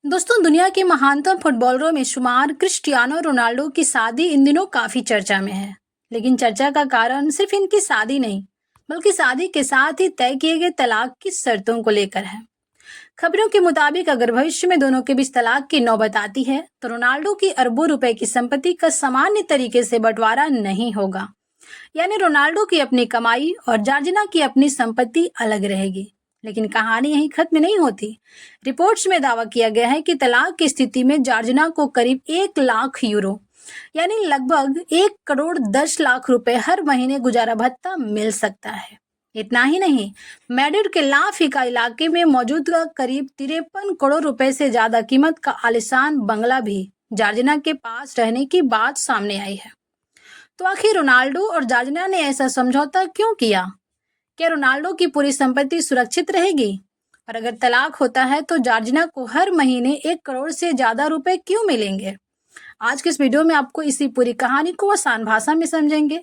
दोस्तों, दुनिया के महानतम फुटबॉलरों में शुमार क्रिस्टियानो रोनाल्डो की शादी इन दिनों काफी चर्चा में है। लेकिन चर्चा का कारण सिर्फ इनकी शादी नहीं, बल्कि शादी के साथ ही तय किए गए तलाक की शर्तों को लेकर है। खबरों के मुताबिक अगर भविष्य में दोनों के बीच तलाक की नौबत आती है तो रोनाल्डो की अरबों रुपए की संपत्ति का सामान्य तरीके से बंटवारा नहीं होगा। यानी रोनाल्डो की अपनी कमाई और जॉर्जिना की अपनी संपत्ति अलग रहेगी। लेकिन कहानी यहीं खत्म नहीं होती। रिपोर्ट्स में दावा किया गया है कि तलाक की स्थिति में जॉर्जिना को करीब 1 लाख यूरो यानी लगभग 1 करोड़ 10 लाख रुपए हर महीने गुजारा भत्ता मिल सकता है। इतना ही नहीं, मैड्रिड के ला फिका इलाके में मौजूद करीब 53 करोड़ रुपए से ज्यादा कीमत का आलिशान बंगला भी जॉर्जिना के पास रहने की बात सामने आई है। तो आखिर रोनाल्डो और जॉर्जिना ने ऐसा समझौता क्यों किया? क्या रोनाल्डो की पूरी संपत्ति सुरक्षित रहेगी? और अगर तलाक होता है तो जॉर्जिना को हर महीने 1 करोड़ से ज्यादा रुपए क्यों मिलेंगे? आज के इस वीडियो में आपको इसी पूरी कहानी को आसान भाषा में समझेंगे,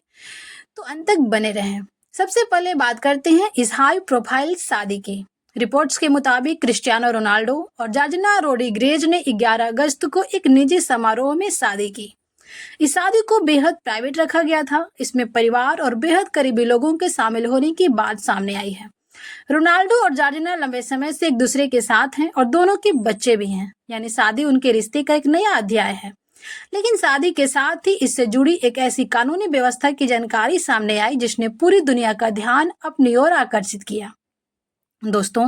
तो अंत तक बने रहें। सबसे पहले बात करते हैं इस हाई प्रोफाइल शादी की। रिपोर्ट्स के मुताबिक क्रिस्टियानो रोनाल्डो और जॉर्जिना रोड्रिगेज ने 11 अगस्त को एक निजी समारोह में शादी की। इस शादी को बेहद प्राइवेट रखा गया था। इसमें परिवार और बेहद करीबी लोगों के शामिल होने की बात सामने आई है। रोनाल्डो और जॉर्जिना लंबे समय से एक दूसरे के साथ हैं और दोनों के बच्चे भी हैं, यानी शादी उनके रिश्ते का एक नया अध्याय है। लेकिन शादी के साथ ही इससे जुड़ी एक ऐसी कानूनी व्यवस्था की जानकारी सामने आई जिसने पूरी दुनिया का ध्यान अपनी ओर आकर्षित किया। दोस्तों,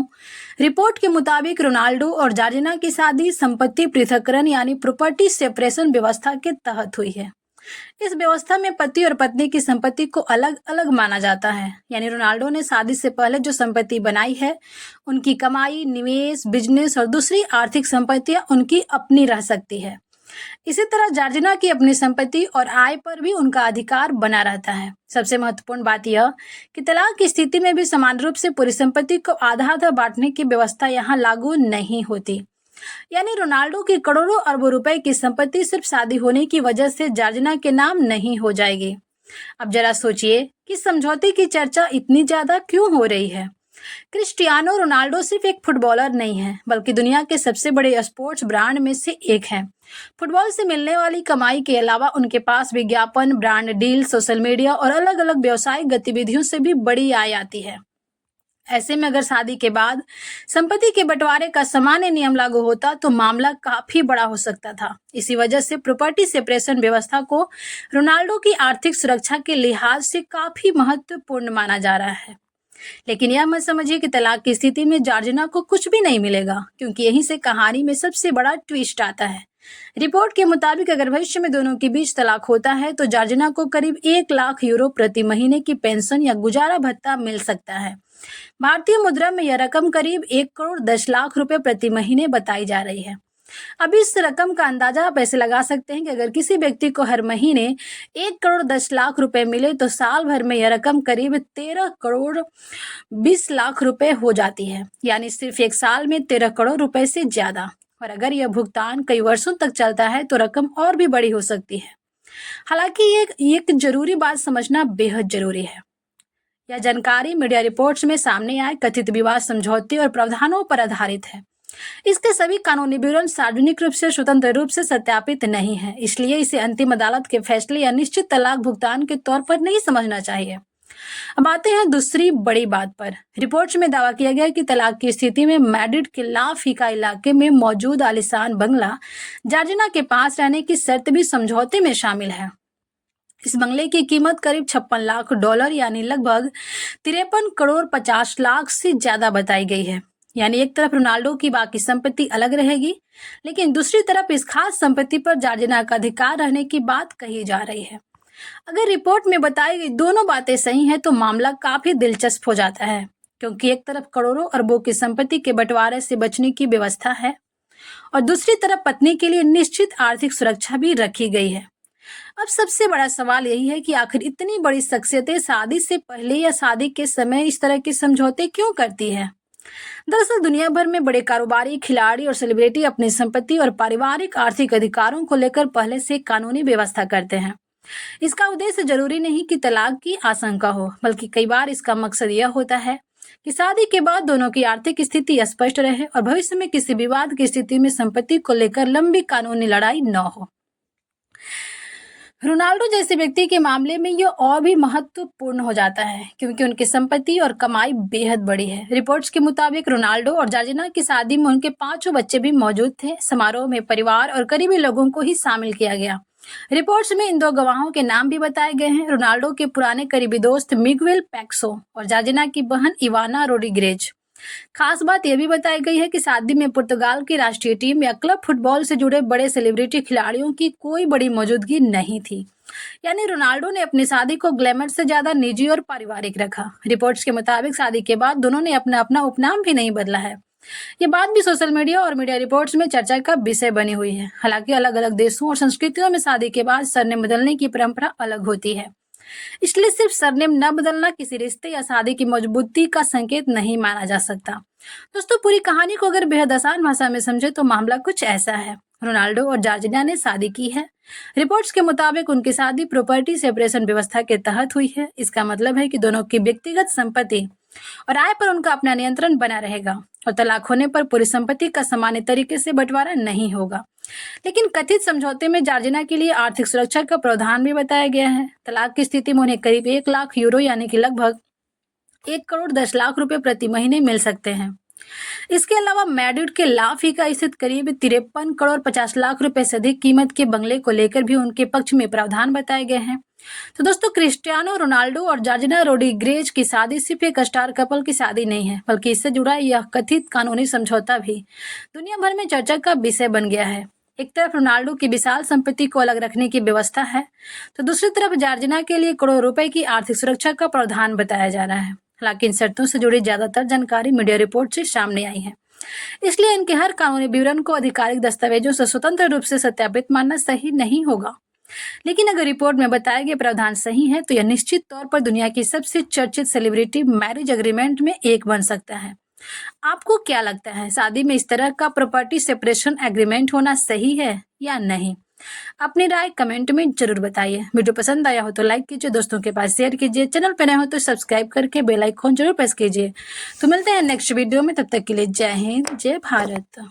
रिपोर्ट के मुताबिक रोनाल्डो और जॉर्जिना की शादी संपत्ति पृथक्करण यानी प्रॉपर्टी सेपरेशन व्यवस्था के तहत हुई है। इस व्यवस्था में पति और पत्नी की संपत्ति को अलग अलग माना जाता है। यानी रोनाल्डो ने शादी से पहले जो संपत्ति बनाई है, उनकी कमाई, निवेश, बिजनेस और दूसरी आर्थिक संपत्तियां उनकी अपनी रह सकती है। इसी तरह जॉर्जिना की अपनी संपत्ति और आय पर भी उनका अधिकार बना रहता है। सबसे महत्वपूर्ण बात यह कि तलाक की स्थिति में भी समान रूप से पूरी संपत्ति को आधा आधा बांटने की व्यवस्था यहाँ लागू नहीं होती। यानी रोनाल्डो की करोड़ों अरबों रुपए की संपत्ति सिर्फ शादी होने की वजह से जॉर्जिना के नाम नहीं हो जाएगी। अब जरा सोचिए कि समझौते की चर्चा इतनी ज्यादा क्यों हो रही है। क्रिस्टियानो रोनाल्डो सिर्फ एक फुटबॉलर नहीं है, बल्कि दुनिया के सबसे बड़े स्पोर्ट्स ब्रांड में से एक है। फुटबॉल से मिलने वाली कमाई के अलावा उनके पास विज्ञापन, ब्रांड डील, सोशल मीडिया और अलग अलग व्यवसायिक गतिविधियों से भी बड़ी आय आती है। ऐसे में अगर शादी के बाद संपत्ति के बंटवारे का सामान्य नियम लागू होता तो मामला काफी बड़ा हो सकता था। इसी वजह से प्रॉपर्टी सेपरेशन व्यवस्था को रोनाल्डो की आर्थिक सुरक्षा के लिहाज से काफी महत्वपूर्ण माना जा रहा है। लेकिन यह मत समझिए कि तलाक की स्थिति में जॉर्जिना को कुछ भी नहीं मिलेगा, क्योंकि यहीं से कहानी में सबसे बड़ा ट्विस्ट आता है। रिपोर्ट के मुताबिक अगर भविष्य में दोनों के बीच तलाक होता है तो जॉर्जिना को करीब 1 लाख यूरो प्रति महीने की पेंशन या गुजारा भत्ता मिल सकता है। भारतीय मुद्रा में यह रकम करीब 1 करोड़ 10 लाख रुपए प्रति महीने बताई जा रही है। अब इस रकम का अंदाजा आप ऐसे लगा सकते हैं कि अगर किसी व्यक्ति को हर महीने 1 करोड़ 10 लाख रुपए मिले तो साल भर में यह रकम करीब 13 करोड़ 20 लाख रुपए हो जाती है। यानी सिर्फ एक साल में 13 करोड़ रुपए से ज्यादा। और अगर यह भुगतान कई वर्षों तक चलता है तो रकम और भी बड़ी हो सकती है। हालांकि ये एक जरूरी बात समझना बेहद जरूरी है। यह जानकारी मीडिया रिपोर्ट्स में सामने आए कथित विवाद समझौते और प्रावधानों पर आधारित है। इसके सभी कानूनी विवरण सार्वजनिक रूप से स्वतंत्र रूप से सत्यापित नहीं है, इसलिए इसे अंतिम अदालत के फैसले या निश्चित तलाक भुगतान के तौर पर नहीं समझना चाहिए। अब आते हैं दूसरी बड़ी बात पर। रिपोर्ट्स में दावा किया गया कि तलाक की स्थिति में मैड्रिड के ला फिका इलाके में मौजूद आलिशान बंगला जॉर्जिना के पास रहने की शर्त भी समझौते में शामिल है। इस बंगले की कीमत करीब 56 लाख डॉलर यानी लगभग 53 करोड़ 50 लाख से ज्यादा बताई गई है। यानी एक तरफ रोनाल्डो की बाकी संपत्ति अलग रहेगी, लेकिन दूसरी तरफ इस खास संपत्ति पर जॉर्जिना का अधिकार रहने की बात कही जा रही है। अगर रिपोर्ट में बताई गई दोनों बातें सही हैं तो मामला काफी दिलचस्प हो जाता है, क्योंकि एक तरफ करोड़ों अरबों की संपत्ति के बंटवारे से बचने की व्यवस्था है और दूसरी तरफ पत्नी के लिए निश्चित आर्थिक सुरक्षा भी रखी गई है। अब सबसे बड़ा सवाल यही है कि आखिर इतनी बड़ी शख्सियतें शादी से पहले या शादी के समय इस तरह के समझौते क्यों करती है? दरअसल दुनिया भर में बड़े कारोबारी, खिलाड़ी और सेलिब्रिटी अपनी संपत्ति और पारिवारिक आर्थिक अधिकारों को लेकर पहले से कानूनी व्यवस्था करते हैं। इसका उद्देश्य जरूरी नहीं कि तलाक की आशंका हो, बल्कि कई बार इसका मकसद यह होता है कि शादी के बाद दोनों की आर्थिक स्थिति स्पष्ट रहे और भविष्य में किसी विवाद की स्थिति में संपत्ति को लेकर लंबी कानूनी लड़ाई न हो। रोनाल्डो जैसे व्यक्ति के मामले में यह और भी महत्वपूर्ण हो जाता है क्योंकि उनकी संपत्ति और कमाई बेहद बड़ी है। रिपोर्ट्स के मुताबिक रोनाल्डो और जॉर्जिना की शादी में उनके 5 बच्चे भी मौजूद थे। समारोह में परिवार और करीबी लोगों को ही शामिल किया गया। रिपोर्ट्स में इन 2 गवाहों के नाम भी बताए गए हैं, रोनाल्डो के पुराने करीबी दोस्त मिगुएल पैक्सो और जॉर्जिना की बहन इवाना रोड्रिगेज। खास बात यह भी बताई गई है कि शादी में पुर्तगाल की राष्ट्रीय टीम या क्लब फुटबॉल से जुड़े बड़े सेलिब्रिटी खिलाड़ियों की कोई बड़ी मौजूदगी नहीं थी। यानी रोनाल्डो ने अपनी शादी को ग्लैमर से ज्यादा निजी और पारिवारिक रखा। रिपोर्ट्स के मुताबिक शादी के बाद दोनों ने अपना अपना उपनाम भी नहीं बदला है। ये बात भी सोशल मीडिया और मीडिया रिपोर्ट्स में चर्चा का विषय बनी हुई है। हालांकि अलग अलग देशों और संस्कृतियों में शादी के बाद सरनेम बदलने की परंपरा अलग होती है, इसलिए सिर्फ सरनेम न बदलना किसी रिश्ते या शादी की मजबूती का संकेत नहीं माना जा सकता। दोस्तों, पूरी कहानी को अगर बेहद आसान भाषा में समझे तो मामला कुछ ऐसा है। रोनाल्डो और जॉर्जिना ने शादी की है। रिपोर्ट्स के मुताबिक उनकी शादी प्रॉपर्टी सेपरेशन व्यवस्था के तहत हुई है। इसका मतलब है कि दोनों की व्यक्तिगत संपत्ति और आय पर उनका अपना नियंत्रण बना रहेगा और तलाक होने पर पूरी संपत्ति का सामान्य तरीके से बंटवारा नहीं होगा। लेकिन कथित समझौते में जॉर्जिना के लिए आर्थिक सुरक्षा का प्रावधान भी बताया गया है। तलाक की स्थिति में उन्हें करीब 1 लाख यूरो यानी कि लगभग 1 करोड़ 10 लाख रुपए प्रति महीने मिल सकते हैं। इसके अलावा मैड्रिड के ला फीका स्थित करीब 53 करोड़ 50 लाख रुपए से अधिक कीमत के बंगले को लेकर भी उनके पक्ष में प्रावधान बताए गए हैं। तो दोस्तों, क्रिस्टियानो रोनाल्डो और जॉर्जिना रोड्रिगेज की शादी सिर्फ एक स्टार कपल की शादी नहीं है, बल्कि इससे जुड़ा यह कथित कानूनी समझौता भी दुनिया भर में चर्चा का विषय बन गया है। एक तरफ रोनाल्डो की विशाल संपत्ति को अलग रखने की व्यवस्था है, तो दूसरी तरफ जॉर्जिना के लिए करोड़ों रुपए की आर्थिक सुरक्षा का प्रावधान बताया जा रहा है। हालांकि इन शर्तों से जुड़ी ज्यादातर जानकारी मीडिया रिपोर्ट से सामने आई है, इसलिए इनके हर कानूनी विवरण को आधिकारिक दस्तावेजों से स्वतंत्र रूप से सत्यापित मानना सही नहीं होगा। लेकिन अगर रिपोर्ट में बताए गए प्रावधान सही है तो यह निश्चित तौर पर दुनिया की सबसे चर्चित सेलिब्रिटी मैरिज एग्रीमेंट में एक बन सकता है। आपको क्या लगता है, शादी में इस तरह का प्रॉपर्टी सेपरेशन एग्रीमेंट होना सही है या नहीं? अपनी राय कमेंट में जरूर बताइए। वीडियो पसंद आया हो तो लाइक कीजिए, दोस्तों के पास शेयर कीजिए, चैनल पर नए हो तो सब्सक्राइब करके बेल आइकॉन जरूर प्रेस कीजिए। तो मिलते हैं नेक्स्ट वीडियो में, तब तक के लिए जय हिंद, जय भारत।